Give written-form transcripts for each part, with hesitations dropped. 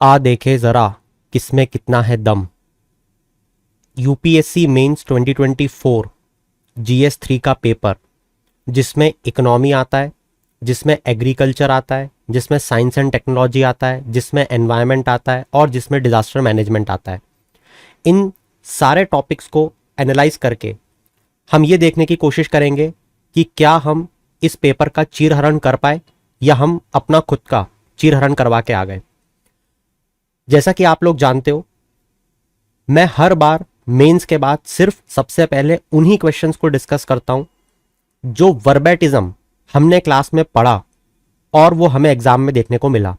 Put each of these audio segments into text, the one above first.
आ देखे जरा किसमें कितना है दम। यूपीएससी मेंस 2024 जीएस 3 का पेपर, जिसमें इकोनॉमी आता है, जिसमें एग्रीकल्चर आता है, जिसमें साइंस एंड टेक्नोलॉजी आता है, जिसमें एनवायरनमेंट आता है और जिसमें डिजास्टर मैनेजमेंट आता है। इन सारे टॉपिक्स को एनालाइज करके हम ये देखने की कोशिश करेंगे कि क्या हम इस पेपर का चीरहरण कर पाए या हम अपना खुद का चीरहरण करवा के आ गए। जैसा कि आप लोग जानते हो, मैं हर बार मेंस के बाद सिर्फ सबसे पहले उन्हीं क्वेश्चंस को डिस्कस करता हूं जो वर्बेटिज्म हमने क्लास में पढ़ा और वो हमें एग्जाम में देखने को मिला।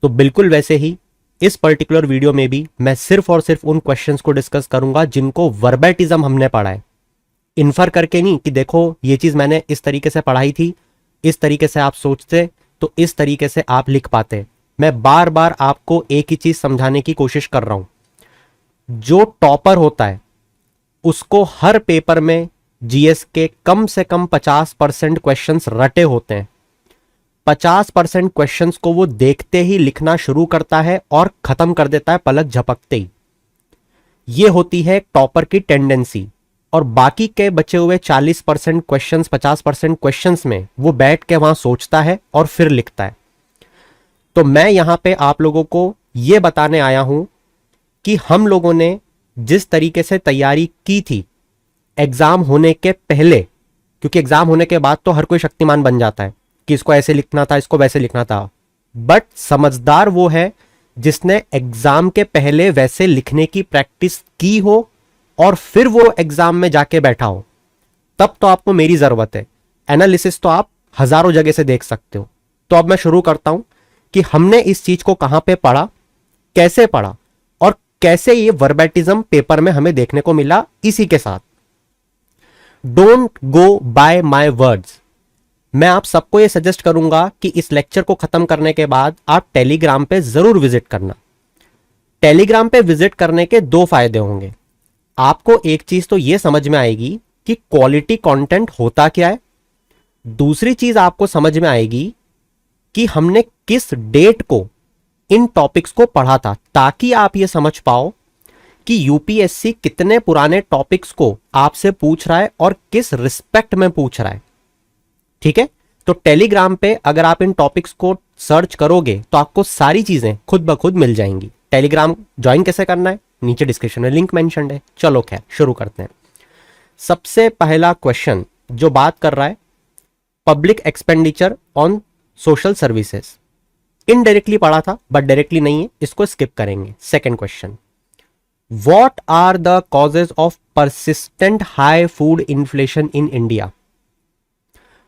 तो बिल्कुल वैसे ही इस पर्टिकुलर वीडियो में भी मैं सिर्फ और सिर्फ उन क्वेश्चंस को डिस्कस करूंगा जिनको वर्बेटिज्म हमने पढ़ा है। इन्फर करके नहीं कि देखो ये चीज मैंने इस तरीके से पढ़ाई थी, इस तरीके से आप सोचते तो इस तरीके से आप लिख पाते। मैं बार बार आपको एक ही चीज समझाने की कोशिश कर रहा हूं। जो टॉपर होता है उसको हर पेपर में जीएस के कम से कम 50% क्वेश्चंस रटे होते हैं। 50% क्वेश्चंस को वो देखते ही लिखना शुरू करता है और खत्म कर देता है पलक झपकते ही। ये होती है टॉपर की टेंडेंसी। और बाकी के बचे हुए 40% क्वेश्चंस, 50% क्वेश्चंस में वो बैठ के वहां सोचता है और फिर लिखता है। तो मैं यहां पे आप लोगों को यह बताने आया हूं कि हम लोगों ने जिस तरीके से तैयारी की थी एग्जाम होने के पहले, क्योंकि एग्जाम होने के बाद तो हर कोई शक्तिमान बन जाता है कि इसको ऐसे लिखना था, इसको वैसे लिखना था, बट समझदार वो है जिसने एग्जाम के पहले वैसे लिखने की प्रैक्टिस की हो और फिर वो एग्जाम में जाके बैठा हो। तब तो आपको मेरी जरूरत है। एनालिसिस तो आप हजारों जगह से देख सकते हो। तो अब मैं शुरू करता हूं कि हमने इस चीज को कहां पे पढ़ा, कैसे पढ़ा और कैसे ये वर्बेटिज्म पेपर में हमें देखने को मिला। इसी के साथ don't go by my words. मैं आप सबको यह सजेस्ट करूंगा कि इस लेक्चर को खत्म करने के बाद आप टेलीग्राम पे जरूर विजिट करना। टेलीग्राम पे विजिट करने के दो फायदे होंगे। आपको एक चीज तो यह समझ में आएगी कि क्वालिटी कंटेंट होता क्या है। दूसरी चीज आपको समझ में आएगी कि हमने किस डेट को इन टॉपिक्स को पढ़ा था, ताकि आप यह समझ पाओ कि यूपीएससी कितने पुराने टॉपिक्स को आपसे पूछ रहा है और किस रिस्पेक्ट में पूछ रहा है। ठीक है, तो टेलीग्राम पे अगर आप इन टॉपिक्स को सर्च करोगे तो आपको सारी चीजें खुद ब खुद मिल जाएंगी। टेलीग्राम ज्वाइन कैसे करना है, नीचे डिस्क्रिप्शन में लिंक मेंशन्ड है। चलो खैर शुरू करते हैं। सबसे पहला क्वेश्चन जो बात कर रहा है public expenditure on social services. Indirectly पढ़ा था बट डायरेक्टली नहीं है, इसको स्किप करेंगे। Second question, what are the causes of persistent high food inflation in India.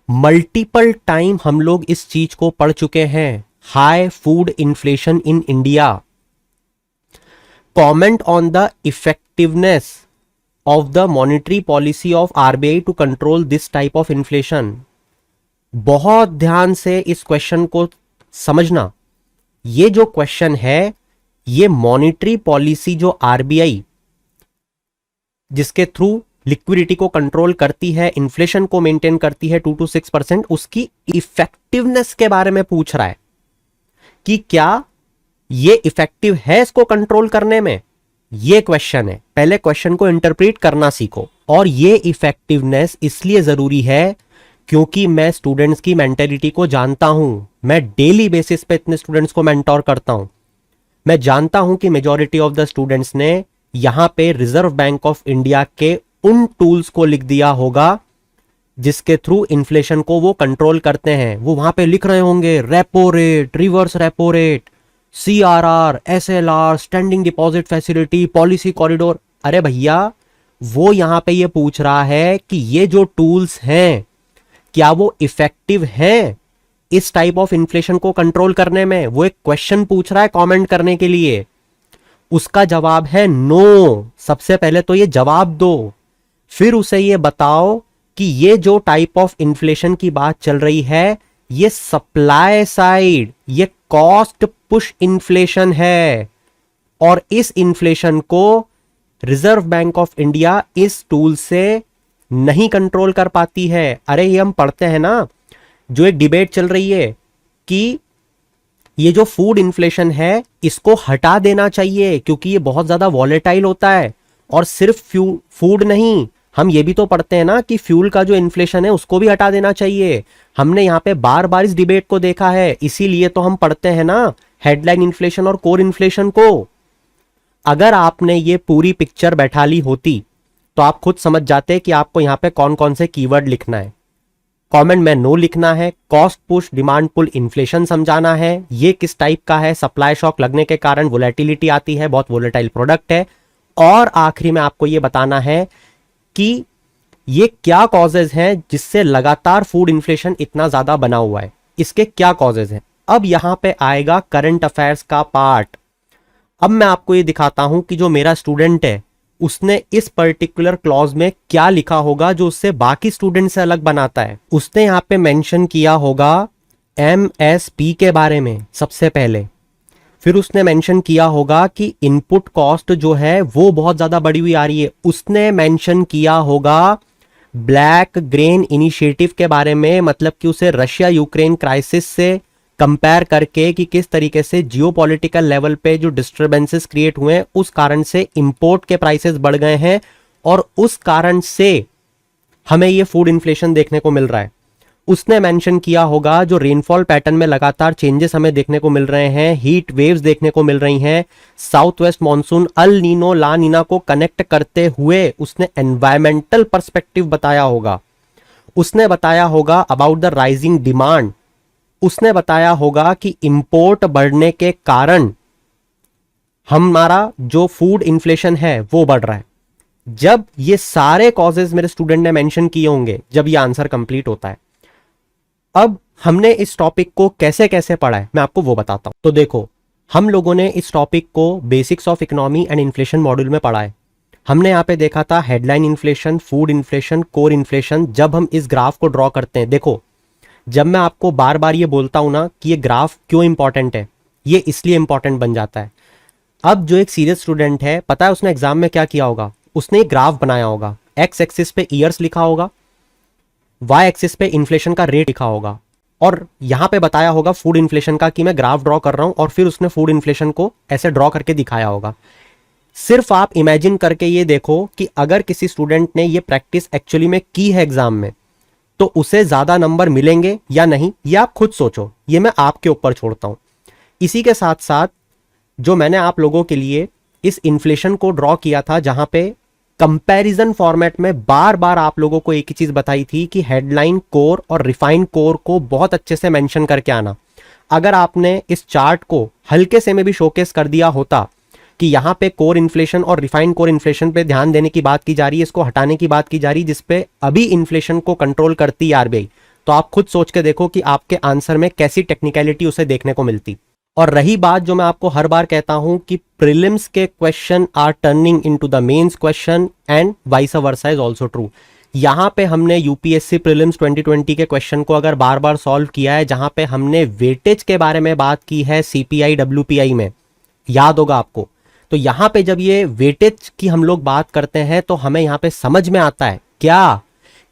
Multiple time हम लोग इस चीज को पढ़ चुके हैं, high food inflation in India. Comment on the effectiveness of the monetary policy of RBI to control this type of inflation. बहुत ध्यान से इस क्वेश्चन को समझना। ये जो क्वेश्चन है, ये मॉनिटरी पॉलिसी जो आरबीआई जिसके थ्रू लिक्विडिटी को कंट्रोल करती है, इन्फ्लेशन को मेंटेन करती है 2 to 6%, उसकी इफेक्टिवनेस के बारे में पूछ रहा है कि क्या ये इफेक्टिव है इसको कंट्रोल करने में। ये क्वेश्चन है। पहले क्वेश्चन को इंटरप्रेट करना सीखो। और ये इफेक्टिवनेस इसलिए जरूरी है क्योंकि मैं स्टूडेंट्स की मेंटेलिटी को जानता हूं। मैं डेली बेसिस पे इतने स्टूडेंट्स को मेंटोर करता हूं। मैं जानता हूं कि मेजॉरिटी ऑफ द स्टूडेंट्स ने यहां पे रिजर्व बैंक ऑफ इंडिया के उन टूल्स को लिख दिया होगा जिसके थ्रू इन्फ्लेशन को वो कंट्रोल करते हैं। वो वहां पे लिख रहे होंगे repo rate, reverse repo rate, CRR, SLR, standing deposit facility, policy corridor. अरे भैया, वो यहां पे ये पूछ रहा है कि ये जो टूल्स हैं क्या वो इफेक्टिव हैं इस टाइप ऑफ इन्फ्लेशन को कंट्रोल करने में। वो एक क्वेश्चन पूछ रहा है कमेंट करने के लिए। उसका जवाब है नो। सबसे पहले तो ये जवाब दो, फिर उसे ये बताओ कि ये जो टाइप ऑफ इन्फ्लेशन की बात चल रही है ये सप्लाई साइड, ये कॉस्ट पुश इन्फ्लेशन है और इस इन्फ्लेशन को रिजर्व बैंक ऑफ इंडिया इस टूल से नहीं कंट्रोल कर पाती है। अरे ये हम पढ़ते हैं ना, जो एक डिबेट चल रही है कि ये जो फूड इन्फ्लेशन है इसको हटा देना चाहिए, क्योंकि ये बहुत ज्यादा वॉलेटाइल होता है। और सिर्फ फूड नहीं, हम ये भी तो पढ़ते हैं ना कि फ्यूल का जो इन्फ्लेशन है उसको भी हटा देना चाहिए। हमने यहाँ पे बार बार इस डिबेट को देखा है, इसीलिए तो हम पढ़ते हैं ना हेडलाइन इन्फ्लेशन और कोर इन्फ्लेशन को। अगर आपने ये पूरी पिक्चर बैठा ली होती तो आप खुद समझ जाते कि आपको यहाँ पे कौन कौन से कीवर्ड लिखना है। कमेंट में नो लिखना है, cost push demand pull inflation समझाना है, ये किस टाइप का है, सप्लाई शॉक लगने के कारण वोलेटिलिटी आती है, बहुत वोलेटाइल प्रोडक्ट है। और आखिरी में आपको ये बताना है कि ये क्या कॉजेज हैं जिससे लगातार फूड इन्फ्लेशन इतना ज्यादा बना हुआ है, इसके क्या कॉजेज हैं। अब यहां पे आएगा करंट अफेयर्स का पार्ट। अब मैं आपको ये दिखाता हूं कि जो मेरा स्टूडेंट है उसने इस पर्टिकुलर क्लॉज में क्या लिखा होगा जो उससे बाकी स्टूडेंट से अलग बनाता है। उसने यहां पे मेंशन किया होगा एमएसपी के बारे में सबसे पहले, फिर उसने मेंशन किया होगा कि इनपुट कॉस्ट जो है वो बहुत ज्यादा बढ़ी हुई आ रही है। उसने मेंशन किया होगा ब्लैक ग्रेन इनिशिएटिव के बारे में, मतलब कि उसे रशिया यूक्रेन क्राइसिस से कंपेयर करके कि किस तरीके से जियोपॉलिटिकल लेवल पे जो डिस्टरबेंसेस क्रिएट हुए हैं उस कारण से इंपोर्ट के प्राइसेस बढ़ गए हैं और उस कारण से हमें ये फूड इन्फ्लेशन देखने को मिल रहा है। उसने मेंशन किया होगा जो रेनफॉल पैटर्न में लगातार चेंजेस हमें देखने को मिल रहे हैं, हीट वेव्स देखने को मिल रही हैं, south west monsoon, El Nino La Nina को कनेक्ट करते हुए उसने एनवायरमेंटल पर्सपेक्टिव बताया होगा। उसने बताया होगा अबाउट द राइजिंग डिमांड। उसने बताया होगा कि इंपोर्ट बढ़ने के कारण हमारा जो फूड इन्फ्लेशन है वो बढ़ रहा है। जब ये सारे कॉजेज मेरे स्टूडेंट ने मेंशन किए होंगे, जब ये आंसर कंप्लीट होता है। अब हमने इस टॉपिक को कैसे कैसे पढ़ा है मैं आपको वो बताता हूं। तो देखो, हम लोगों ने इस टॉपिक को basics of economy and inflation module में पढ़ा है। हमने यहां पे देखा था headline inflation, food inflation, core inflation. जब हम इस ग्राफ को ड्रॉ करते हैं, देखो जब मैं आपको बार बार ये बोलता हूं ना कि ये ग्राफ क्यों इंपॉर्टेंट है, ये इसलिए इंपॉर्टेंट बन जाता है। अब जो एक सीरियस स्टूडेंट है, पता है उसने एग्जाम में क्या किया होगा, उसने एक ग्राफ बनाया होगा, एक्स एक्सिस पे ईयर्स लिखा होगा, वाई एक्सिस पे इन्फ्लेशन का रेट लिखा होगा और यहां पे बताया होगा फूड इन्फ्लेशन का कि मैं ग्राफ ड्रॉ कर रहा हूं, और फिर उसने फूड इन्फ्लेशन को ऐसे ड्रॉ करके दिखाया होगा। सिर्फ आप इमेजिन करके ये देखो कि अगर किसी स्टूडेंट ने ये प्रैक्टिस एक्चुअली में की है एग्जाम में तो उसे ज्यादा नंबर मिलेंगे या नहीं, ये आप खुद सोचो, ये मैं आपके ऊपर छोड़ता हूं। इसी के साथ साथ जो मैंने आप लोगों के लिए इस इन्फ्लेशन को ड्रॉ किया था, जहां पे कंपैरिजन फॉर्मेट में बार बार आप लोगों को एक ही चीज बताई थी कि हेडलाइन कोर और रिफाइन कोर को बहुत अच्छे से मेंशन करके आना। अगर आपने इस चार्ट को हल्के से में भी शोकेस कर दिया होता कि यहां पे कोर इन्फ्लेशन और रिफाइंड कोर इन्फ्लेशन पे ध्यान देने की बात की जा रही है, इसको हटाने की बात की जा रही है, जिसपे अभी इन्फ्लेशन को कंट्रोल करती है आरबीआई, तो आप खुद सोच के देखो कि आपके आंसर में कैसी टेक्निकलिटी उसे देखने को मिलती। और रही बात जो मैं आपको हर बार कहता हूं कि प्रीलिम्स के question are turning into the mains question and vice versa is also true. यहां पे हमने यूपीएससी प्रीलिम्स 2020 के क्वेश्चन को अगर बार बार सॉल्व किया है, जहां पे हमने वेटेज के बारे में बात की है सीपीआई डब्ल्यूपीआई में, याद होगा आपको। तो यहां पे जब ये वेटेज की हम लोग बात करते हैं तो हमें यहां पे समझ में आता है क्या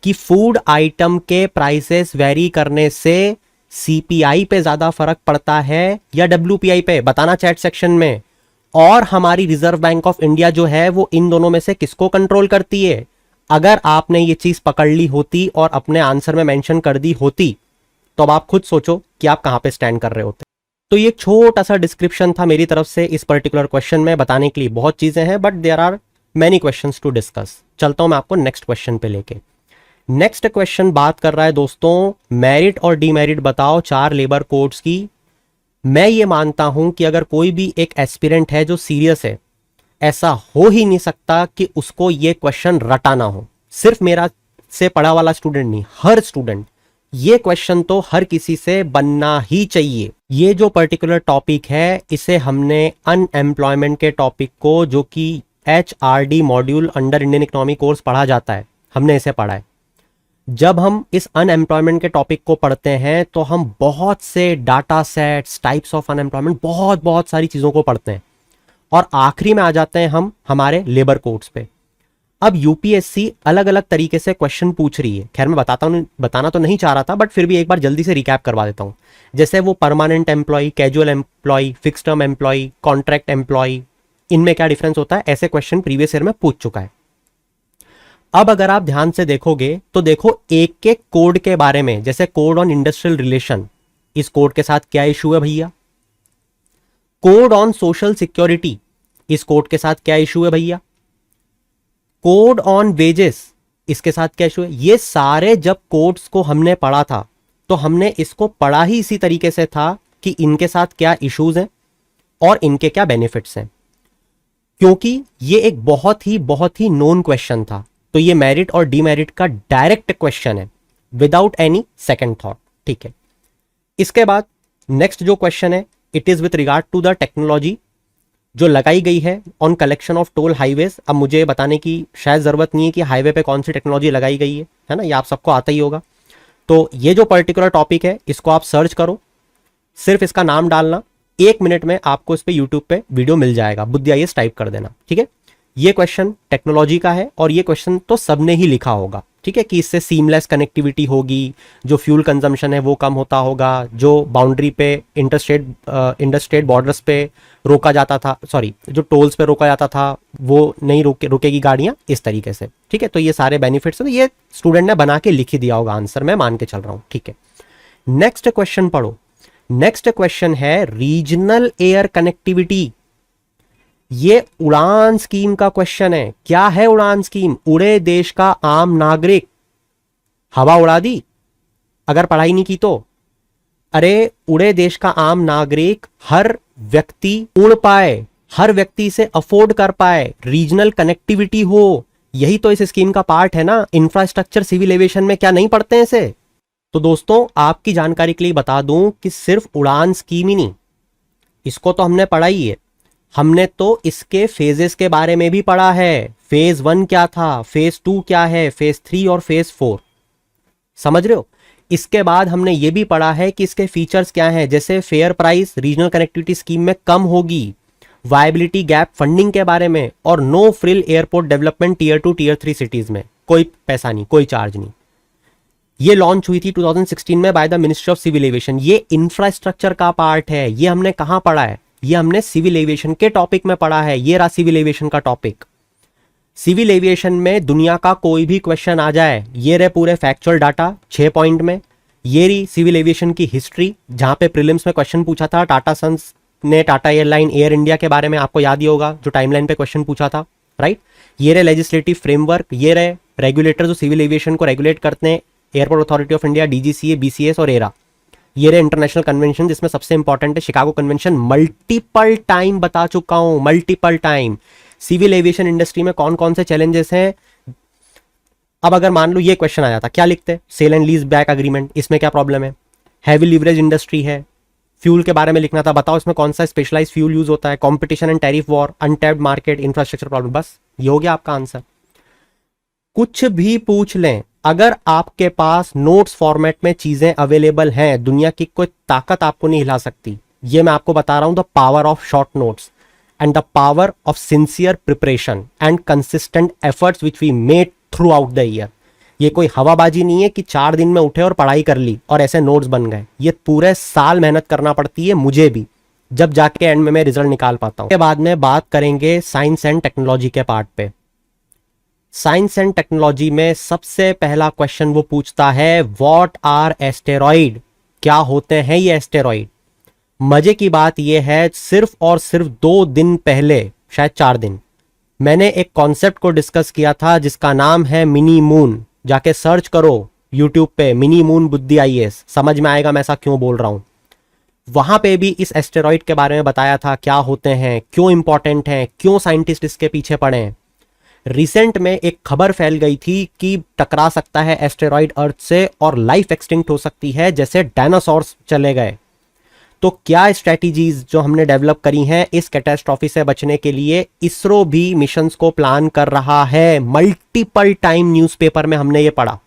कि फूड आइटम के प्राइसेस वेरी करने से सीपीआई पे ज्यादा फर्क पड़ता है या डब्ल्यूपीआई पे, बताना चैट सेक्शन में। और हमारी रिजर्व बैंक ऑफ इंडिया जो है वो इन दोनों में से किसको कंट्रोल करती है। अगर आपने ये चीज पकड़ ली होती और अपने आंसर में मेंशन कर दी होती तो अब आप खुद सोचो कि आप कहां पे स्टैंड कर रहे होते। तो ये छोटा सा डिस्क्रिप्शन था मेरी तरफ से इस पर्टिकुलर क्वेश्चन में बताने के लिए। बहुत चीजें हैं but there are many questions to discuss. चलता हूं मैं आपको नेक्स्ट क्वेश्चन पे लेके। नेक्स्ट क्वेश्चन बात कर रहा है दोस्तों, मेरिट और डीमेरिट बताओ 4 लेबर कोड्स की। मैं ये मानता हूं कि अगर कोई भी एक एस्पिरेंट है जो सीरियस है, ऐसा हो ही नहीं सकता कि उसको ये क्वेश्चन रटाना हो। सिर्फ मेरा से पढ़ा वाला स्टूडेंट नहीं, हर स्टूडेंट, ये क्वेश्चन तो हर किसी से बनना ही चाहिए। ये जो पर्टिकुलर टॉपिक है इसे हमने अनएम्प्लॉयमेंट के टॉपिक को, जो कि HRD module under Indian economy course पढ़ा जाता है, हमने इसे पढ़ा है। जब हम इस अनएम्प्लॉयमेंट के टॉपिक को पढ़ते हैं तो हम बहुत से data sets, types of unemployment, बहुत सारी चीजों को पढ़ते हैं और आखिरी में आ जाते हैं हम हमारे लेबर कोड्स पे। अब यूपीएससी अलग अलग तरीके से क्वेश्चन पूछ रही है। खैर मैं बताना तो नहीं चाह रहा था, बट फिर भी एक बार जल्दी से रिकैप करवा देता हूं। जैसे वो permanent employ, casual employ, fix term employ, contract employ, इनमें क्या डिफरेंस होता है, ऐसे क्वेश्चन प्रीवियस ईयर में पूछ चुका है। अब अगर आप ध्यान से देखोगे तो देखो एक एक कोड के बारे में, जैसे कोड ऑन इंडस्ट्रियल रिलेशन, इस कोड के साथ क्या इशू है भैया। कोड ऑन सोशल सिक्योरिटी, इस कोड के साथ क्या इशू है भैया। कोड ऑन वेजेस, इसके साथ क्या इशू है। ये सारे जब कोड्स को हमने पढ़ा था तो हमने इसको पढ़ा ही इसी तरीके से था कि इनके साथ क्या इश्यूज हैं और इनके क्या बेनिफिट्स हैं, क्योंकि ये एक बहुत ही नोन क्वेश्चन था। तो ये मेरिट और डीमेरिट का डायरेक्ट क्वेश्चन है विदाउट एनी सेकंड थॉट, ठीक है। इसके बाद नेक्स्ट जो क्वेश्चन है, it is with regard to the technology जो लगाई गई है on collection of toll highways. अब मुझे बताने की शायद जरूरत नहीं है कि हाईवे पे कौन सी टेक्नोलॉजी लगाई गई है ना, ये आप सबको आता ही होगा। तो ये जो पर्टिकुलर टॉपिक है इसको आप सर्च करो, सिर्फ इसका नाम डालना, 1 मिनट में आपको इस पे यूट्यूब पे वीडियो मिल जाएगा, बुद्धि आईएएस टाइप कर देना, ठीक है। ये क्वेश्चन टेक्नोलॉजी का है और ये क्वेश्चन तो सबने ही लिखा होगा, ठीक है, कि इससे सीमलेस कनेक्टिविटी होगी, जो फ्यूल कंजम्पशन है वो कम होता होगा, जो बाउंड्री पे इंटरस्टेट बॉर्डर्स पे रोका जाता था, सॉरी जो टोल्स पे रोका जाता था वो नहीं रुकेगी गाड़ियां, इस तरीके से, ठीक है। तो ये सारे बेनिफिट्स हैं, तो ये स्टूडेंट ने बना के लिख ही दिया होगा आंसर, मैं मान के चल रहा हूं, ठीक है। नेक्स्ट क्वेश्चन पढ़ो। नेक्स्ट क्वेश्चन है रीजनल एयर कनेक्टिविटी। ये उड़ान स्कीम का क्वेश्चन है। क्या है उड़ान स्कीम। उड़े देश का आम नागरिक, हवा उड़ा दी अगर पढ़ाई नहीं की तो। अरे उड़े देश का आम नागरिक, हर व्यक्ति उड़ पाए, हर व्यक्ति से अफोर्ड कर पाए, रीजनल कनेक्टिविटी हो, यही तो इस स्कीम का पार्ट है ना। इंफ्रास्ट्रक्चर सिविल एविएशन में क्या नहीं पढ़ते हैं इसे। तो दोस्तों आपकी जानकारी के लिए बता दूं कि सिर्फ उड़ान स्कीम ही नहीं, इसको तो हमने पढ़ा ही है, हमने तो इसके फेजेस के बारे में भी पढ़ा है। फेज 1 क्या था, फेज 2 क्या है, फेज 3 और फेज 4, समझ रहे हो। इसके बाद हमने ये भी पढ़ा है कि इसके फीचर्स क्या हैं, जैसे fair price regional connectivity scheme में कम होगी, वायबिलिटी गैप फंडिंग के बारे में, और no frill airport development tier 2 tier 3 cities में, कोई पैसा नहीं, कोई चार्ज नहीं। ये लॉन्च हुई थी 2016 में by the ministry of civil aviation. ये इंफ्रास्ट्रक्चर का पार्ट है। ये हमने कहां पढ़ा है, ये हमने सिविल एविएशन के टॉपिक में पढ़ा है। ये रहा सिविल एविएशन का टॉपिक। सिविल एविएशन में दुनिया का कोई भी क्वेश्चन आ जाए, ये रहे पूरे फैक्चुअल डाटा 6 पॉइंट में। ये रही सिविल एविएशन की हिस्ट्री, जहां पे प्रीलिम्स में क्वेश्चन पूछा था टाटा सन्स ने टाटा एयरलाइन एयर इंडिया के बारे में, आपको याद ही होगा जो टाइमलाइन पे क्वेश्चन पूछा था, राइट। ये रहे लेजिस्लेटिव फ्रेमवर्क, ये रहे रेगुलेटर जो सिविल एविएशन को रेगुलेट करते हैं, airport authority of India, DGCA, BCS और एरा। ये रहे इंटरनेशनल कन्वेंशन, जिसमें सबसे इंपॉर्टेंट है शिकागो कन्वेंशन, मल्टीपल टाइम बता चुका हूं, multiple time. Civil aviation industry में कौन कौन से चैलेंजेस हैं। अब अगर मान लो ये क्वेश्चन आ जाता, क्या लिखते, sale and lease back agreement, इसमें क्या प्रॉब्लम है। हैवी लीवरेज इंडस्ट्री है, फ्यूल के बारे में लिखना था, बताओ इसमें कौन सा स्पेशलाइज फ्यूल यूज होता है। Competition and tariff war, untapped market, infrastructure problem, बस ये हो गया आपका आंसर। कुछ भी पूछ लें, अगर आपके पास नोट्स फॉर्मेट में चीजें अवेलेबल हैं, दुनिया की कोई ताकत आपको नहीं हिला सकती। ये मैं आपको बता रहा हूं, the power of short notes and the power of sincere preparation and consistent efforts which we made throughout the year. ये कोई हवाबाजी नहीं है कि 4 दिन में उठे और पढ़ाई कर ली और ऐसे नोट्स बन गए। ये पूरे साल मेहनत करना पड़ती है, मुझे भी, जब जाके एंड में मैं रिजल्ट निकाल पाता हूं। के बाद में बात करेंगे साइंस एंड टेक्नोलॉजी के पार्ट पे। साइंस एंड टेक्नोलॉजी में सबसे पहला क्वेश्चन वो पूछता है, व्हाट आर एस्टेरॉइड, क्या होते हैं ये एस्टेरॉइड। मजे की बात ये है, सिर्फ और सिर्फ 2 दिन पहले, शायद 4 दिन, मैंने एक कॉन्सेप्ट को डिस्कस किया था जिसका नाम है मिनी मून। जाके सर्च करो यूट्यूब पे, मिनी मून बुद्धि आईएएस, समझ में आएगा मैं ऐसा क्यों बोल रहा हूं। वहां पे भी इस एस्टेरॉइड के बारे में बताया था, क्या होते हैं, क्यों इंपॉर्टेंट हैं, क्यों साइंटिस्ट इसके पीछे पड़े हैं। रिसेंट में एक खबर फैल गई थी कि टकरा सकता है एस्टेरॉइड अर्थ से और लाइफ एक्सटिंक्ट हो सकती है, जैसे डायनासोर्स चले गए। तो क्या स्ट्रेटजीज जो हमने डेवलप करी हैं इस कैटास्ट्रॉफी से बचने के लिए, इसरो भी मिशंस को प्लान कर रहा है। मल्टीपल टाइम न्यूज़पेपर में हमने ये पढ़ा।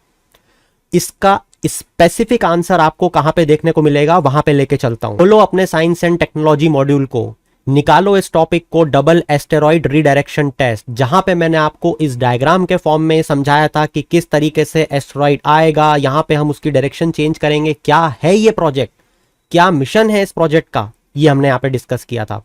इसका स्पेसिफिक आंसर आपको कहां पे देखने को मिलेगा, वहां पे लेके चलता हूं। बोलो अपने साइंस एंड टेक्नोलॉजी मॉड्यूल को निकालो इस टॉपिक को, डबल एस्टेरॉइड रीडायरेक्शन टेस्ट, जहां पे मैंने आपको इस डायग्राम के फॉर्म में समझाया था कि किस तरीके से एस्टेरॉइड आएगा, यहां पे हम उसकी डायरेक्शन चेंज करेंगे। क्या है ये प्रोजेक्ट, क्या मिशन है इस प्रोजेक्ट का, ये हमने यहां पे डिस्कस किया था।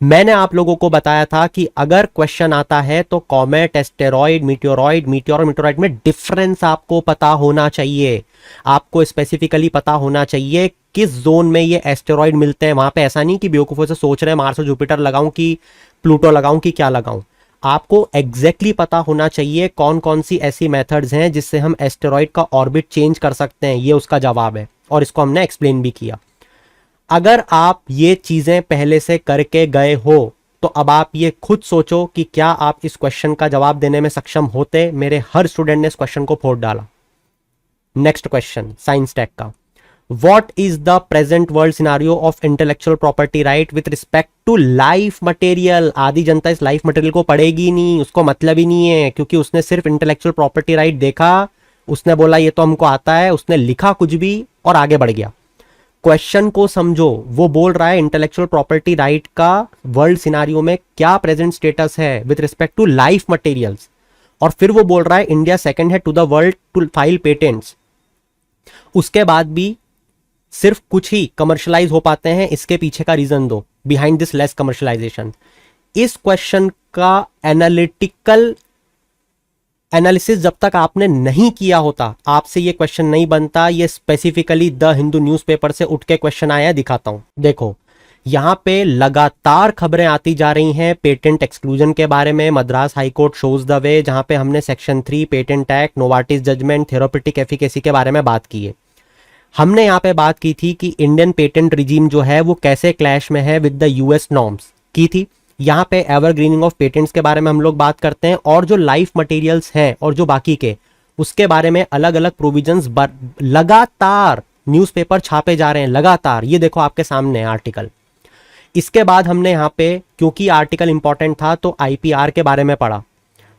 मैंने आप लोगों को बताया था कि अगर क्वेश्चन आता है तो कॉमेट, एस्टेरॉइड, मीटियोरॉइड, मीटियोर और मीटियोराइड में डिफरेंस आपको पता होना चाहिए। आपको स्पेसिफिकली पता होना चाहिए किस जोन में ये एस्टेरॉइड मिलते हैं। वहां पे ऐसा नहीं कि बेवकूफों से सोच रहे हैं मार्स और जुपिटर लगाऊं कि प्लूटो लगाऊं कि क्या लगाऊं। आपको एग्जैक्टली पता होना चाहिए कौन कौन सी ऐसी मेथड्स हैं जिससे हम एस्टेरॉइड का ऑर्बिट चेंज कर सकते हैं। ये उसका जवाब है और इसको हमने एक्सप्लेन भी किया। अगर आप ये चीजें पहले से करके गए हो तो अब आप ये खुद सोचो कि क्या आप इस क्वेश्चन का जवाब देने में सक्षम होते। मेरे हर स्टूडेंट ने इस क्वेश्चन को फोड़ डाला। नेक्स्ट क्वेश्चन साइंस टेक का, what is the present world scenario of intellectual property right with respect to life material. आधी जनता इस लाइफ मटेरियल को पढ़ेगी नहीं, उसको मतलब ही नहीं है, क्योंकि उसने सिर्फ इंटेलेक्चुअल प्रॉपर्टी राइट देखा, उसने बोला ये तो हमको आता है, उसने लिखा कुछ भी और आगे बढ़ गया। क्वेश्चन को समझो, वो बोल रहा है इंटेलेक्चुअल प्रॉपर्टी राइट का वर्ल्ड सिनारियो में क्या प्रेजेंट स्टेटस है with respect to life materials, और फिर वो बोल रहा है इंडिया सेकंड है to the world to file patents. उसके बाद भी सिर्फ कुछ ही कमर्शलाइज हो पाते हैं, इसके पीछे का रीजन दो, बिहाइंड दिस लेस कमर्शलाइजेशन। इस क्वेश्चन का एनालिटिकल एनालिसिस जब तक आपने नहीं किया होता आपसे ये क्वेश्चन नहीं बनता। ये स्पेसिफिकली द हिंदू न्यूज़पेपर से उठ के क्वेश्चन आया, दिखाता हूं। देखो यहां पे लगातार खबरें आती जा रही हैं पेटेंट एक्सक्लूजन के बारे में। Madras high court shows the way, जहां पे हमने section 3 patent act, Novartis judgement, therapeutic efficacy के बारे में बात की है। हमने यहां पे बात की थी कि इंडियन पेटेंट रिजीम जो है वो कैसे क्लैश में है विद द यूएस नॉर्म्स की थी। यहाँ पे एवरग्रीनिंग ऑफ पेटेंट्स के बारे में हम लोग बात करते हैं, और जो लाइफ मटेरियल्स हैं और जो बाकी के, उसके बारे में अलग अलग प्रोविजंस लगातार न्यूज़पेपर छापे जा रहे हैं लगातार। ये देखो आपके सामने आर्टिकल। इसके बाद हमने यहाँ पे, क्योंकि आर्टिकल इंपॉर्टेंट था, तो आईपीआर के बारे में पढ़ा।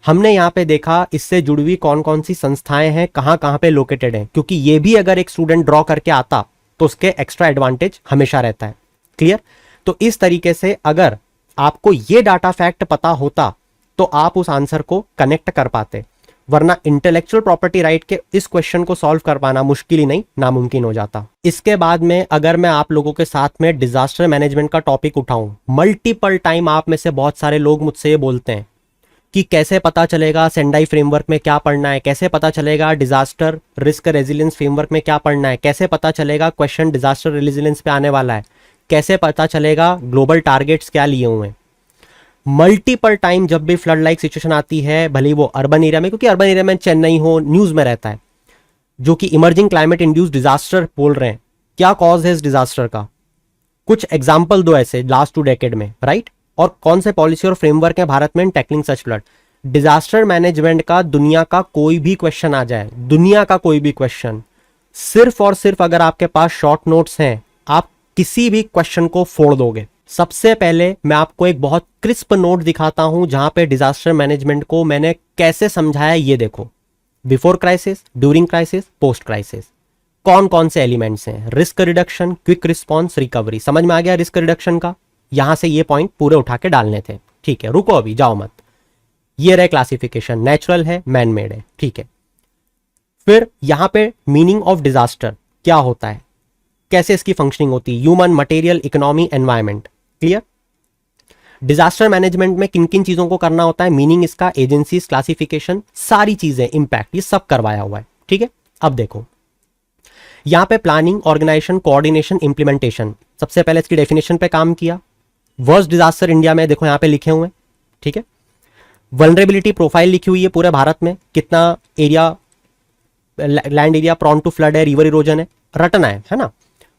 हमने यहाँ पे देखा इससे जुड़ी हुई कौन कौन सी संस्थाएं हैं, कहाँ कहाँ पे लोकेटेड हैं, क्योंकि ये भी अगर एक स्टूडेंट ड्रॉ करके आता तो उसके एक्स्ट्रा एडवांटेज हमेशा रहता है। क्लियर? तो इस तरीके से अगर आपको ये डाटा फैक्ट पता होता तो आप उस आंसर को कनेक्ट कर पाते, वरना इंटेलेक्चुअल प्रॉपर्टी राइट के इस क्वेश्चन को सॉल्व कर पाना मुश्किल ही नहीं नामुमकिन हो जाता। इसके बाद में अगर मैं आप लोगों के साथ में डिजास्टर मैनेजमेंट का टॉपिक उठाऊं, मल्टीपल टाइम आप में से बहुत सारे लोग मुझसे ये बोलते हैं कि कैसे पता चलेगा सेंडाई फ्रेमवर्क में क्या पढ़ना है, कैसे पता चलेगा डिजास्टर रिस्क रेजिलियंस फ्रेमवर्क में क्या पढ़ना है, कैसे पता चलेगा क्वेश्चन डिजास्टर रेजिलियंस पे आने वाला है, कैसे पता चलेगा ग्लोबल टारगेट्स क्या लिए हुए हैं। मल्टीपल टाइम जब भी फ्लड लाइक सिचुएशन आती है, भले ही वो अर्बन एरिया में, क्योंकि अर्बन एरिया में चेन्नई हो, न्यूज में रहता है, जो कि इमर्जिंग क्लाइमेट इंड्यूस्ड डिजास्टर बोल रहे हैं। क्या कॉज है इस डिजास्टर का, कुछ एग्जाम्पल दो ऐसे लास्ट 2 डेकेड में, राइट? और कौन से पॉलिसी और फ्रेमवर्क है भारत में टैकलिंग सच फ्लड। डिजास्टर मैनेजमेंट का दुनिया का कोई भी क्वेश्चन आ जाए, दुनिया का कोई भी क्वेश्चन, सिर्फ और सिर्फ अगर आपके पास शॉर्ट नोट्स हैं, आप किसी भी क्वेश्चन को फोड़ दोगे। सबसे पहले मैं आपको एक बहुत क्रिस्प नोट दिखाता हूं जहां पे डिजास्टर मैनेजमेंट को मैंने कैसे समझाया। ये देखो, before crisis, during crisis, post crisis, कौन कौन से एलिमेंट्स हैं। Risk reduction, quick response, recovery. समझ में आ गया रिस्क रिडक्शन का? यहां से ये पॉइंट पूरे उठा के डालने थे। ठीक है, रुको अभी, जाओ मत। ये रहे क्लासिफिकेशन, नेचुरल है, मैन मेड है। ठीक है, फिर यहां पे मीनिंग ऑफ डिजास्टर क्या होता है, कैसे इसकी फंक्शनिंग होती है, human, material, economy, environment. Clear? Disaster management में किन किन चीजों को करना होता है, मीनिंग इसका, एजेंसीज, क्लासिफिकेशन, सारी चीजें, इंपैक्ट, ये सब करवाया हुआ है। ठीक है, अब देखो यहां पे प्लानिंग, ऑर्गेनाइजेशन, कोऑर्डिनेशन, इंप्लीमेंटेशन। सबसे पहले इसकी डेफिनेशन पे काम किया। वर्स्ट डिजास्टर इंडिया में देखो यहां पे लिखे हुए हैं। ठीक है, वल्नरेबिलिटी प्रोफाइल लिखी हुई है पूरे भारत में, कितना area, land area prone to flood है, रिवर इरोजन है, रटना है ना।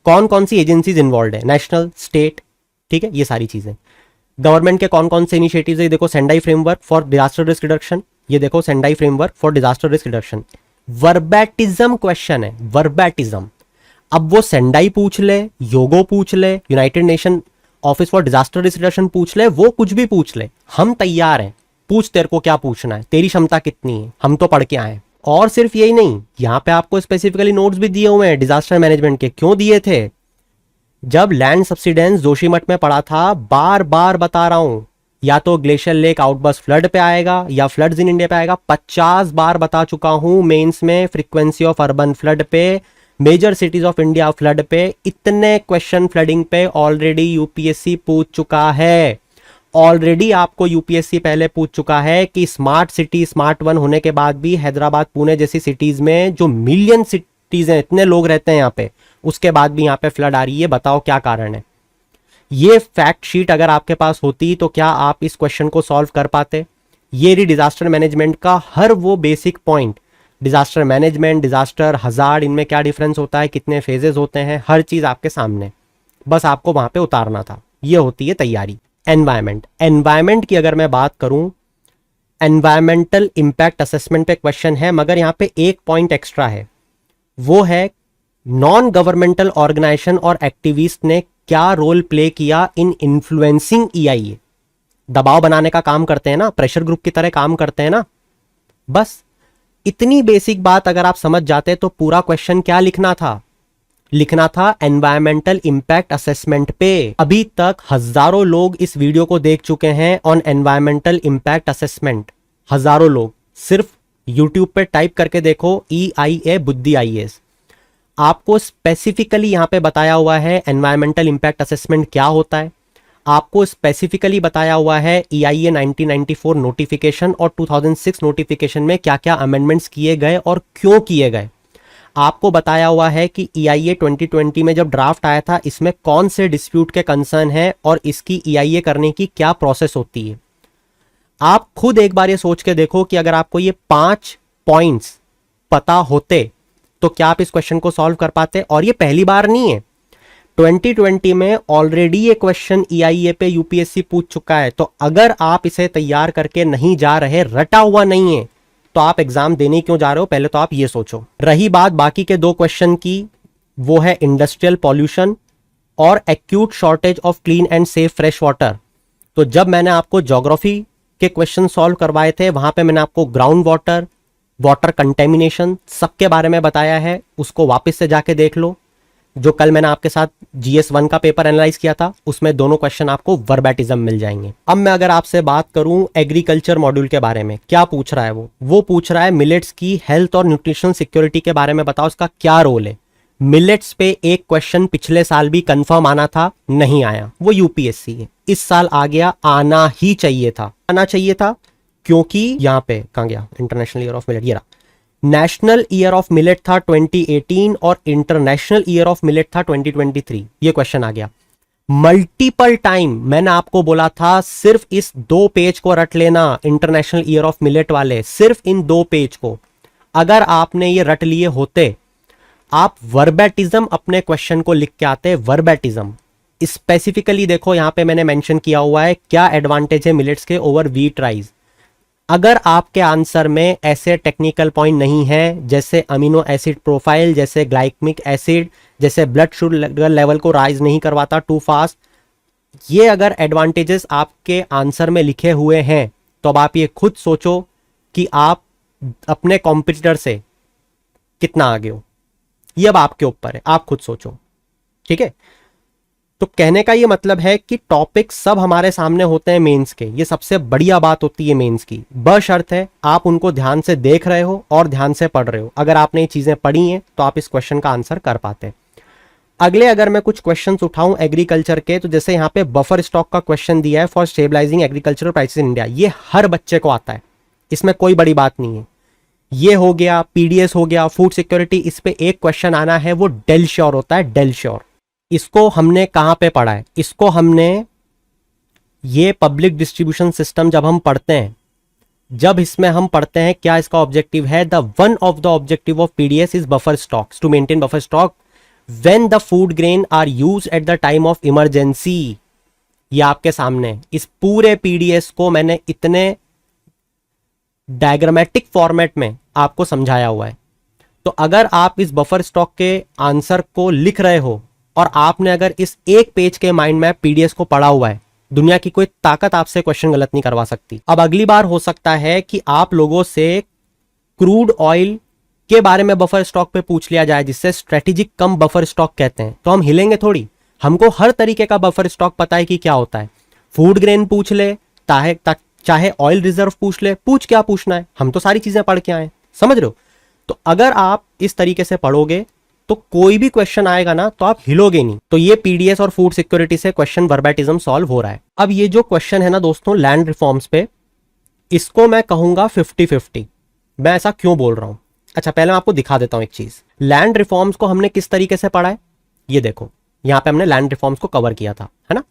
कौन कौन सी एजेंसीज इन्वॉल्व है, नेशनल, स्टेट। ठीक है, ये सारी चीजें। गवर्नमेंट के कौन कौन से इनिशिएटिव्स है, देखो Sendai framework for disaster risk reduction, ये देखो Sendai framework for disaster risk reduction. Verbatimism question है, वर्बैटिज्म। अब वो सेंडाई पूछ ले, योगो पूछ ले, United nation office for disaster risk reduction पूछ ले, वो कुछ भी पूछ ले, हम तैयार हैं। पूछ, तेरे को क्या पूछना है, तेरी क्षमता कितनी है, हम तो पढ़ के आए। और सिर्फ यही नहीं, यहां पे आपको स्पेसिफिकली नोट्स भी दिए हुए हैं डिजास्टर मैनेजमेंट के। क्यों दिए थे? जब लैंड सब्सिडेंस जोशीमठ में पड़ा था, बार बार बता रहा हूं, या तो ग्लेशियर लेक आउटबर्स्ट फ्लड पे आएगा या फ्लड्स इन इंडिया पे आएगा। 50 बार बता चुका हूं मेंस में, फ्रीक्वेंसी ऑफ अर्बन फ्लड पे, major cities of India flood पे, इतने क्वेश्चन फ्लडिंग पे ऑलरेडी यूपीएससी पूछ चुका है। ऑलरेडी आपको यूपीएससी पहले पूछ चुका है कि स्मार्ट सिटी स्मार्ट वन होने के बाद भी हैदराबाद पुणे जैसी सिटीज में जो मिलियन सिटीज हैं, इतने लोग रहते हैं यहाँ पे, उसके बाद भी यहाँ पे फ्लड आ रही है। बताओ क्या कारण है। ये फैक्ट शीट अगर आपके पास होती तो क्या आप इस क्वेश्चन को सॉल्व कर पाते। ये रही डिजास्टर मैनेजमेंट का हर वो basic point. Disaster management, disaster hazard, इनमें क्या डिफरेंस होता है, कितने फेजेस होते हैं, हर चीज आपके सामने, बस आपको वहां पे उतारना था। ये होती है तैयारी। एनवायरमेंट, एनवायरमेंट की अगर मैं बात करूं, एनवायरमेंटल इंपैक्ट असेसमेंट पे क्वेश्चन है, मगर यहां पे एक पॉइंट एक्स्ट्रा है, वो है नॉन गवर्नमेंटल ऑर्गेनाइजेशन और एक्टिविस्ट ने क्या रोल प्ले किया इन इन्फ्लुएंसिंग ईआईए। दबाव बनाने का काम करते हैं ना, प्रेशर ग्रुप की तरह काम करते हैं ना। बस इतनी बेसिक बात अगर आप समझ जाते तो पूरा क्वेश्चन क्या लिखना था, लिखना था एनवायरमेंटल इंपैक्ट असेसमेंट पे। अभी तक हजारों लोग इस वीडियो को देख चुके हैं ऑन एनवायरमेंटल इंपैक्ट असेसमेंट, हजारों लोग। सिर्फ यूट्यूब पे टाइप करके देखो EIA बुद्धि IAS, आपको स्पेसिफिकली यहां पे बताया हुआ है एनवायरमेंटल इंपैक्ट असेसमेंट क्या होता है। आपको स्पेसिफिकली बताया हुआ है EIA 1994 नोटिफिकेशन और 2006 नोटिफिकेशन में क्या क्या अमेंडमेंट्स किए गए और क्यों किए गए। आपको बताया हुआ है कि EIA 2020 में जब ड्राफ्ट आया था, इसमें कौन से डिस्प्यूट के कंसर्न है और इसकी EIA करने की क्या प्रोसेस होती है। आप खुद एक बार ये सोच के देखो कि अगर आपको ये 5 पॉइंट्स पता होते तो क्या आप इस क्वेश्चन को सॉल्व कर पाते। और ये पहली बार नहीं है, 2020 में ऑलरेडी ये क्वेश्चन EIA पे यूपीएससी पूछ चुका है। तो अगर आप इसे तैयार करके नहीं जा रहे, रटा हुआ नहीं है, तो आप एग्जाम देने क्यों जा रहे हो, पहले तो आप ये सोचो। रही बात बाकी के 2 क्वेश्चन की, वो है इंडस्ट्रियल पॉल्यूशन और acute shortage of clean and safe fresh water. तो जब मैंने आपको ज्योग्राफी के क्वेश्चन सॉल्व करवाए थे, वहां पे मैंने आपको ग्राउंड वाटर, वाटर कंटेमिनेशन सबके बारे में बताया है, उसको वापस से जाके देख लो। जो कल मैंने आपके साथ GS1 का पेपर एनालाइज किया था, उसमें दोनों क्वेश्चन आपको वर्बैटिज्म मिल जाएंगे। अब मैं अगर आपसे बात करूं एग्रीकल्चर मॉड्यूल के बारे में, क्या पूछ रहा है वो पूछ रहा है मिलेट्स की हेल्थ और न्यूट्रिशन सिक्योरिटी के बारे में बताओ, उसका क्या रोल है। मिलेट्स पे एक क्वेश्चन पिछले साल भी कंफर्म आना था, नहीं आया, वो यूपीएससी है। इस साल आ गया, आना ही चाहिए था, आना चाहिए था, क्योंकि यहां पे कहां गया इंटरनेशनल ईयर ऑफ मिलेट, ये रहा। नेशनल ईयर ऑफ मिलेट था 2018 और इंटरनेशनल ईयर ऑफ मिलेट था 2023। ये क्वेश्चन आ गया मल्टीपल टाइम। मैंने आपको बोला था सिर्फ इस 2 पेज को रट लेना, इंटरनेशनल ईयर ऑफ मिलेट वाले, सिर्फ इन 2 पेज को अगर आपने ये रट लिए होते, आप वर्बैटिज्म अपने क्वेश्चन को लिख के आते। वर्बैटिज्म स्पेसिफिकली देखो, यहां पे मैंने मेंशन किया हुआ है क्या एडवांटेज है मिलेट्स के ओवर व्हीट राइस। अगर आपके आंसर में ऐसे टेक्निकल पॉइंट नहीं है, जैसे अमीनो एसिड प्रोफाइल, जैसे ग्लाइकमिक एसिड, जैसे ब्लड शुगर लेवल को राइज नहीं करवाता टू फास्ट, ये अगर एडवांटेजेस आपके आंसर में लिखे हुए हैं, तो अब आप ये खुद सोचो कि आप अपने कॉम्पिटिटर से कितना आगे हो। ये अब आपके ऊपर है, आप खुद सोचो, ठीक है। तो कहने का ये मतलब है कि टॉपिक सब हमारे सामने होते हैं मेंस के, ये सबसे बढ़िया बात होती है मेंस की, बशर्त है आप उनको ध्यान से देख रहे हो और ध्यान से पढ़ रहे हो। अगर आपने ये चीजें पढ़ी हैं तो आप इस क्वेश्चन का आंसर कर पाते हैं। अगले अगर मैं कुछ क्वेश्चंस उठाऊं एग्रीकल्चर के, तो जैसे यहाँ पे बफर स्टॉक का क्वेश्चन दिया है for stabilising agricultural prices in India, ये हर बच्चे को आता है, इसमें कोई बड़ी बात नहीं है। ये हो गया, पीडीएस हो गया, फूड सिक्योरिटी, इस पे एक क्वेश्चन आना है, वो डेल श्योर होता है, डेल श्योर। इसको हमने कहां पे पढ़ा है, इसको हमने ये पब्लिक डिस्ट्रीब्यूशन सिस्टम जब हम पढ़ते हैं, जब इसमें हम पढ़ते हैं क्या इसका ऑब्जेक्टिव है, the one of the objective of PDS is buffer stocks to maintain buffer stock when the food grain are used at the time of emergency. ये आपके सामने इस पूरे पीडीएस को मैंने इतने डायग्रामेटिक फॉर्मेट में आपको समझाया हुआ है। तो अगर आप इस बफर स्टॉक के आंसर को लिख रहे हो और आपने अगर इस एक पेज के माइंड मैप पीडीएस को पढ़ा हुआ है, दुनिया की कोई ताकत आपसे क्वेश्चन गलत नहीं करवा सकती। अब अगली बार हो सकता है कि आप लोगों से क्रूड ऑयल के बारे में बफर स्टॉक पे पूछ लिया जाए, जिससे स्ट्रेटेजिक कम बफर स्टॉक कहते हैं, तो हम हिलेंगे थोड़ी, हमको हर तरीके का बफर स्टॉक पता है कि क्या होता है। फूड ग्रेन पूछ ले, चाहे ऑयल रिजर्व पूछ ले, पूछ क्या पूछना है, हम तो सारी चीजें पढ़ के आए, समझ रहे हो। तो अगर आप इस तरीके से पढ़ोगे तो कोई भी क्वेश्चन आएगा ना तो आप हिलोगे नहीं। तो ये पीडीएस और फूड सिक्योरिटी से क्वेश्चन वर्बैटिज्म सॉल्व हो रहा है। अब ये जो क्वेश्चन है ना दोस्तों लैंड रिफॉर्म्स पे, इसको मैं कहूंगा 50-50। मैं ऐसा क्यों बोल रहा हूं, अच्छा पहले मैं आपको दिखा देता हूं एक चीज। लैंड रिफॉर्म्स को हमने किस तरीके से पढ़ा है, ये देखो यहां पे हमने लैंड रिफॉर्म्स को कवर किया था, है ना।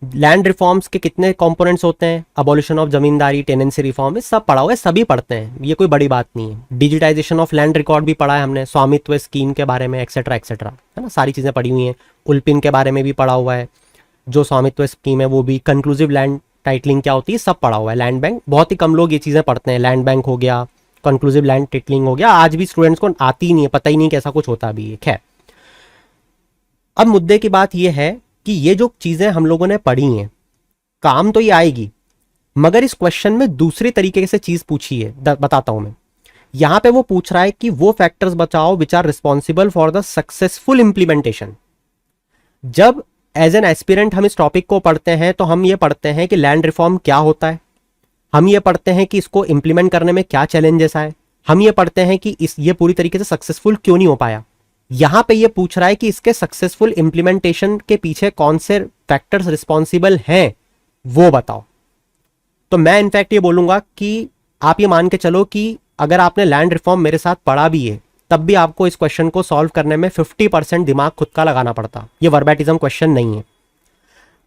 लैंड रिफॉर्म्स के कितने कंपोनेंट्स होते हैं, abolition of zamindari, tenancy reform, सब पढ़ा हुआ है, सभी पढ़ते हैं, ये कोई बड़ी बात नहीं है। डिजिटाइजेशन ऑफ लैंड रिकॉर्ड भी पढ़ा है हमने, स्वामित्व स्कीम के बारे में, एक्सेट्रा एक्सेट्रा, है ना, सारी चीजें पढ़ी हुई हैं। उल्पिन के बारे में भी पढ़ा हुआ है, जो स्वामित्व स्कीम है वो भी। कंक्लूसिव लैंड टाइटलिंग क्या होती है सब पढ़ा हुआ है। लैंड बैंक, बहुत ही कम लोग ये चीजें पढ़ते हैं। लैंड बैंक हो गया, कंक्लूसिव लैंड टाइटलिंग हो गया, आज भी स्टूडेंट्स को आती ही नहीं है, पता ही नहीं कैसा कुछ होता भी है। खैर, अब मुद्दे की बात यह है कि ये जो चीजें हम लोगों ने पढ़ी हैं काम तो ये आएगी, मगर इस क्वेश्चन में दूसरी तरीके से चीज पूछी है, बताता हूं मैं। यहां पे वो पूछ रहा है कि वो फैक्टर्स बताओ which are responsible for the successful implementation. जब एज एन एस्पिरेंट हम इस टॉपिक को पढ़ते हैं तो हम ये पढ़ते हैं कि लैंड रिफॉर्म क्या होता है, हम ये पढ़ते हैं कि इसको इंप्लीमेंट करने में क्या चैलेंजेस आए, हम ये पढ़ते हैं कि ये पूरी तरीके से सक्सेसफुल क्यों नहीं हो पाया। यहां पे ये पूछ रहा है कि इसके सक्सेसफुल इंप्लीमेंटेशन के पीछे कौन से फैक्टर्स रिस्पॉन्सिबल हैं वो बताओ। तो मैं इनफैक्ट ये बोलूंगा कि आप ये मान के चलो कि अगर आपने लैंड रिफॉर्म मेरे साथ पढ़ा भी है तब भी आपको इस क्वेश्चन को सॉल्व करने में 50% दिमाग खुद का लगाना पड़ता। ये वर्बैटिज्म क्वेश्चन नहीं है।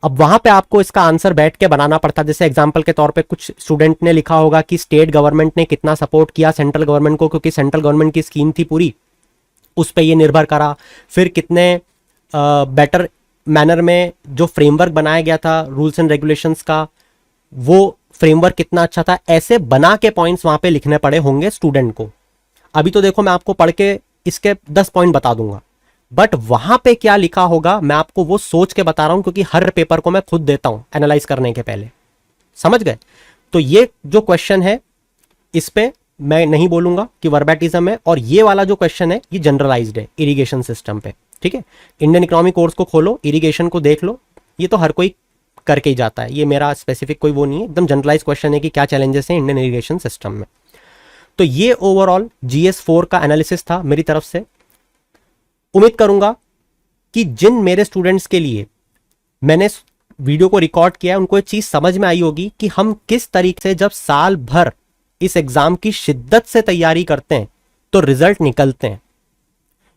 अब वहां पे आपको इसका आंसर बैठ के बनाना पड़ता। जैसे एग्जांपल के तौर पे कुछ स्टूडेंट ने लिखा होगा कि स्टेट गवर्नमेंट ने कितना सपोर्ट किया सेंट्रल गवर्नमेंट को, क्योंकि सेंट्रल गवर्नमेंट की स्कीम थी पूरी, उस पर ये निर्भर करा। फिर कितने बेटर मैनर में जो फ्रेमवर्क बनाया गया था रूल्स एंड रेगुलेशंस का, वो फ्रेमवर्क कितना अच्छा था। ऐसे बना के पॉइंट्स वहां पे लिखने पड़े होंगे स्टूडेंट को। अभी तो देखो मैं आपको पढ़ के इसके 10 पॉइंट बता दूंगा, बट वहां पे क्या लिखा होगा मैं आपको वो सोच के बता रहा हूं, क्योंकि हर पेपर को मैं खुद देता हूं एनालाइज करने के पहले, समझ गए। तो ये जो क्वेश्चन है इस पे मैं नहीं बोलूंगा कि वर्बैटिज्म है, और ये वाला जो क्वेश्चन है ये जनरलाइज्ड है इरिगेशन सिस्टम पे, ठीक है। इंडियन इकोनॉमी कोर्स को खोलो, इरिगेशन को देख लो, ये तो हर कोई करके ही जाता है, ये मेरा स्पेसिफिक कोई वो नहीं है, एकदम जनरलाइज क्वेश्चन है कि क्या चैलेंजेस हैं इंडियन इरिगेशन सिस्टम में। तो ये ओवरऑल GS4 का एनालिसिस था मेरी तरफ से। उम्मीद करूंगा कि जिन मेरे स्टूडेंट्स के लिए मैंने वीडियो को रिकॉर्ड किया है उनको ये चीज समझ में आई होगी कि हम किस तरीके से जब साल भर इस एग्जाम की शिद्दत से तैयारी करते हैं तो रिजल्ट निकलते हैं।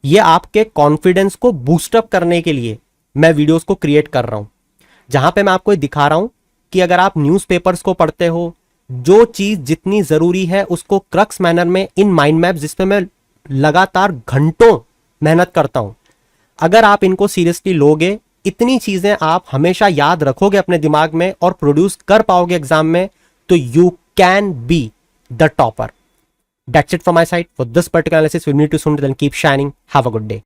ये आपके कॉन्फिडेंस को बूस्टअप करने के लिए मैं वीडियोस को क्रिएट कर रहा हूं, जहां पे मैं आपको दिखा रहा हूं कि अगर आप न्यूज़पेपर्स को पढ़ते हो, जो चीज जितनी जरूरी है उसको क्रक्स मैनर में इन माइंड मैप, जिसपे मैं लगातार घंटों मेहनत करता हूं, अगर आप इनको सीरियसली लोगे, इतनी चीजें आप हमेशा याद रखोगे अपने दिमाग में और प्रोड्यूस कर पाओगे एग्जाम में, तो you can be the topper. That's it from my side for this particular analysis. We need to soon then keep shining. Have a good day.